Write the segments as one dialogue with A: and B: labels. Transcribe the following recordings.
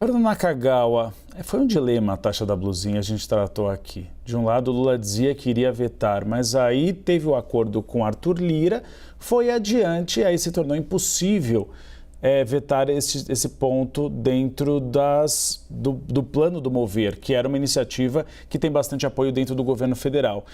A: Fernando Nakagawa, foi um dilema a taxa da blusinha, a gente tratou aqui. De um lado, Lula dizia que iria vetar, mas aí teve o acordo com Arthur Lira, foi adiante e aí se tornou impossível vetar esse ponto dentro do plano do Mover, que era uma iniciativa que tem bastante apoio dentro do governo federal.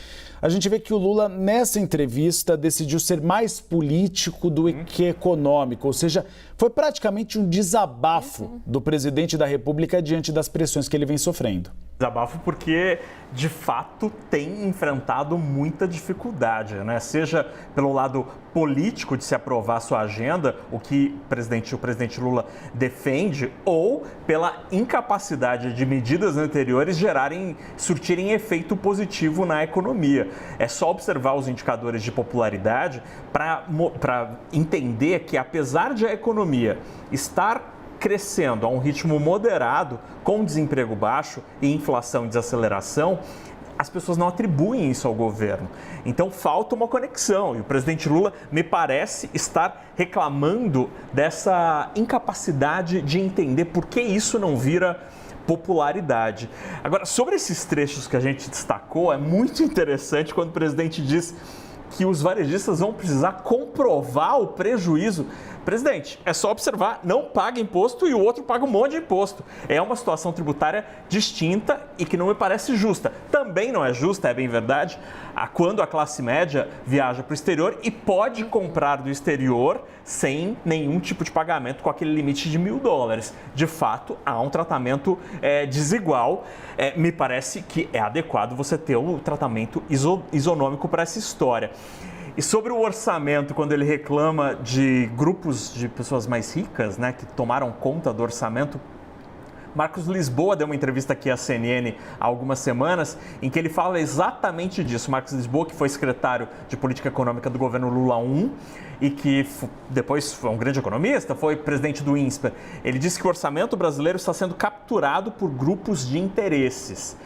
A: A gente vê que o Lula, nessa entrevista, decidiu ser mais político do que econômico, ou seja, foi praticamente um desabafo do presidente da República diante das pressões que ele vem sofrendo.
B: Desabafo porque, de fato, tem enfrentado muita dificuldade, né? Seja pelo lado político de se aprovar sua agenda, o que o presidente Lula defende, ou pela incapacidade de medidas anteriores surtirem efeito positivo na economia. É só observar os indicadores de popularidade para entender que, apesar de a economia estar crescendo a um ritmo moderado, com desemprego baixo e inflação e desaceleração, as pessoas não atribuem isso ao governo. Então falta uma conexão e o presidente Lula me parece estar reclamando dessa incapacidade de entender por que isso não vira popularidade. Agora, sobre esses trechos que a gente destacou, é muito interessante quando o presidente diz que os varejistas vão precisar comprovar o prejuízo. Presidente, é só observar, não paga imposto e o outro paga um monte de imposto. É uma situação tributária distinta e que não me parece justa. Também não é justa, é bem verdade, quando a classe média viaja para o exterior e pode comprar do exterior sem nenhum tipo de pagamento com aquele limite de $1.000. De fato, há um tratamento desigual. Me parece que é adequado você ter um tratamento isonômico para essa história. E sobre o orçamento, quando ele reclama de grupos de pessoas mais ricas, né, que tomaram conta do orçamento, Marcos Lisboa deu uma entrevista aqui à CNN há algumas semanas, em que ele fala exatamente disso. Marcos Lisboa, que foi secretário de Política Econômica do governo Lula I e que depois foi um grande economista, foi presidente do INSPER. Ele disse que o orçamento brasileiro está sendo capturado por grupos de interesses,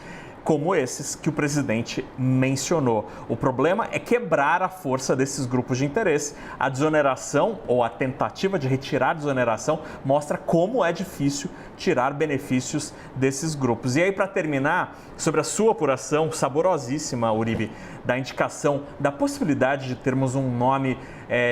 B: como esses que o presidente mencionou. O problema é quebrar a força desses grupos de interesse. A desoneração, ou a tentativa de retirar a desoneração, mostra como é difícil tirar benefícios desses grupos. E aí, para terminar, sobre a sua apuração saborosíssima, Uribe, da indicação, da possibilidade de termos um nome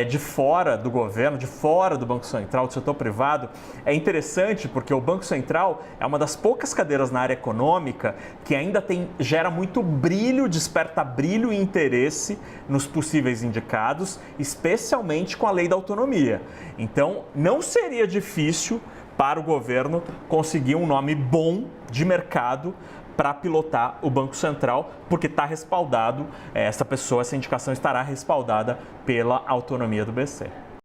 B: de fora do governo, de fora do Banco Central, do setor privado, é interessante porque o Banco Central é uma das poucas cadeiras na área econômica que ainda gera muito brilho, desperta brilho e interesse nos possíveis indicados, especialmente com a lei da autonomia. Então, não seria difícil para o governo conseguir um nome bom de mercado para pilotar o Banco Central, porque está respaldado, essa indicação estará respaldada pela autonomia do BC.